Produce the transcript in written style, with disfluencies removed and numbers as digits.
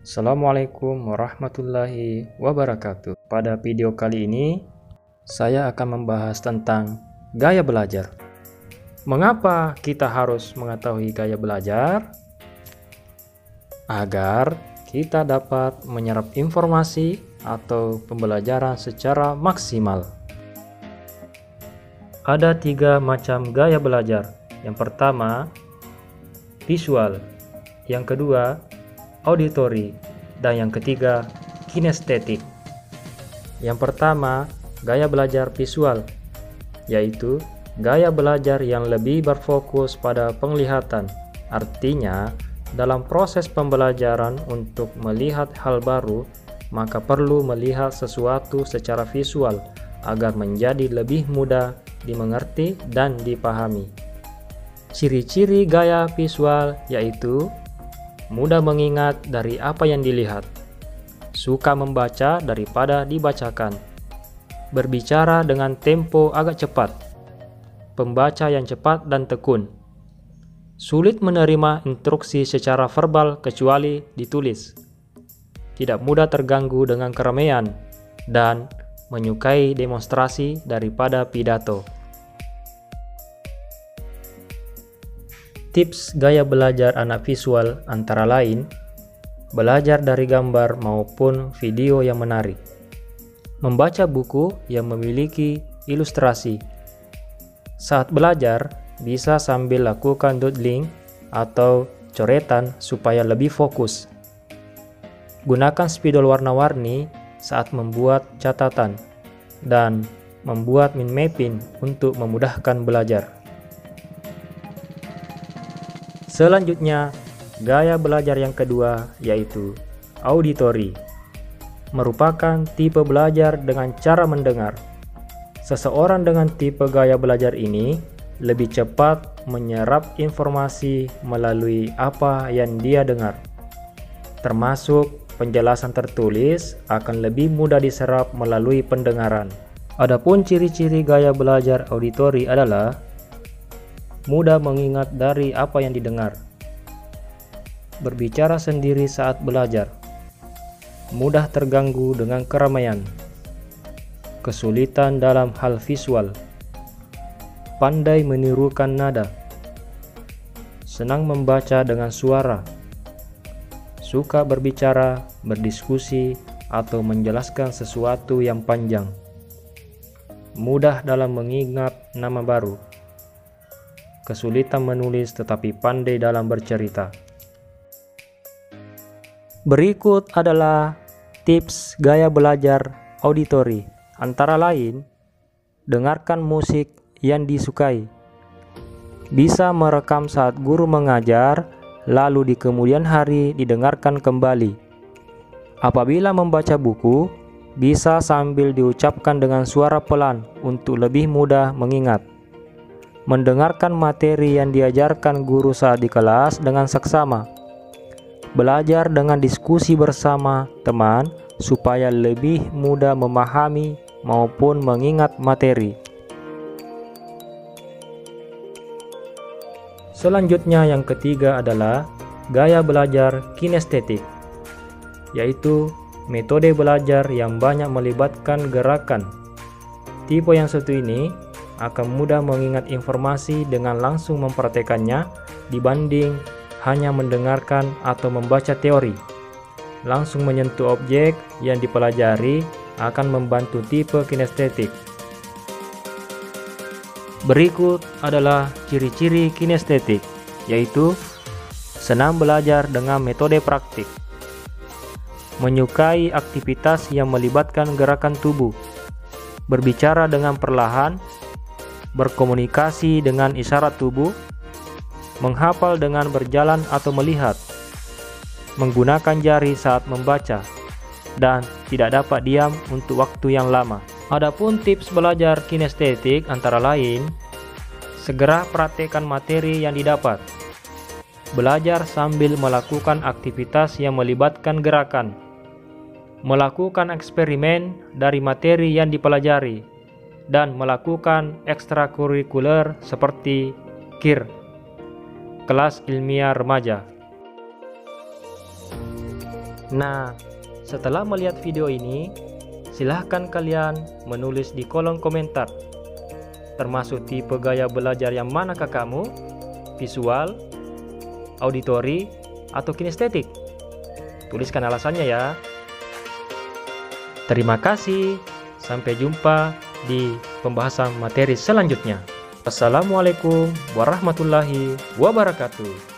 Assalamualaikum warahmatullahi wabarakatuh. Pada video kali ini, saya akan membahas tentang gaya belajar. Mengapa kita harus mengetahui gaya belajar? Agar kita dapat menyerap informasi atau pembelajaran secara maksimal. Ada 3 macam gaya belajar. Yang pertama, visual. Yang kedua, auditory, dan yang ketiga, kinestetik. Yang pertama, gaya belajar visual, yaitu gaya belajar yang lebih berfokus pada penglihatan. Artinya, dalam proses pembelajaran untuk melihat hal baru, maka perlu melihat sesuatu secara visual agar menjadi lebih mudah dimengerti dan dipahami. Ciri-ciri gaya visual yaitu mudah mengingat dari apa yang dilihat, suka membaca daripada dibacakan, berbicara dengan tempo agak cepat, pembaca yang cepat dan tekun, sulit menerima instruksi secara verbal kecuali ditulis, tidak mudah terganggu dengan keramaian, dan menyukai demonstrasi daripada pidato. Tips gaya belajar anak visual antara lain, belajar dari gambar maupun video yang menarik, membaca buku yang memiliki ilustrasi. Saat belajar, bisa sambil lakukan doodling atau coretan supaya lebih fokus. Gunakan spidol warna-warni saat membuat catatan dan membuat mind mapping untuk memudahkan belajar. Selanjutnya, gaya belajar yang kedua yaitu auditory. Merupakan tipe belajar dengan cara mendengar. Seseorang dengan tipe gaya belajar ini lebih cepat menyerap informasi melalui apa yang dia dengar. Termasuk penjelasan tertulis akan lebih mudah diserap melalui pendengaran. Adapun ciri-ciri gaya belajar auditory adalah mudah mengingat dari apa yang didengar, berbicara sendiri saat belajar, mudah terganggu dengan keramaian, kesulitan dalam hal visual, pandai menirukan nada, senang membaca dengan suara, suka berbicara, berdiskusi, atau menjelaskan sesuatu yang panjang, mudah dalam mengingat nama baru, kesulitan menulis tetapi pandai dalam bercerita. Berikut adalah tips gaya belajar auditory. Antara lain, dengarkan musik yang disukai. Bisa merekam saat guru mengajar, lalu di kemudian hari didengarkan kembali. Apabila membaca buku, bisa sambil diucapkan dengan suara pelan untuk lebih mudah mengingat. Mendengarkan materi yang diajarkan guru saat di kelas dengan seksama. Belajar dengan diskusi bersama teman supaya lebih mudah memahami maupun mengingat materi. Selanjutnya yang ketiga adalah gaya belajar kinestetik, yaitu metode belajar yang banyak melibatkan gerakan. Tipe yang satu ini akan mudah mengingat informasi dengan langsung mempraktekannya dibanding hanya mendengarkan atau membaca teori. Langsung menyentuh objek yang dipelajari akan membantu tipe kinestetik. Berikut adalah ciri-ciri kinestetik, yaitu senang belajar dengan metode praktik, menyukai aktivitas yang melibatkan gerakan tubuh, berbicara dengan perlahan, berkomunikasi dengan isyarat tubuh, menghafal dengan berjalan atau melihat, menggunakan jari saat membaca, dan tidak dapat diam untuk waktu yang lama. Adapun tips belajar kinestetik antara lain, segera praktekkan materi yang didapat, belajar sambil melakukan aktivitas yang melibatkan gerakan, melakukan eksperimen dari materi yang dipelajari, dan melakukan ekstrakurikuler seperti KIR, kelas ilmiah remaja. Nah, setelah melihat video ini, silahkan kalian menulis di kolom komentar, termasuk tipe gaya belajar yang manakah kamu, visual, auditori, atau kinestetik. Tuliskan alasannya ya. Terima kasih, sampai jumpa di pembahasan materi selanjutnya. Assalamualaikum warahmatullahi wabarakatuh.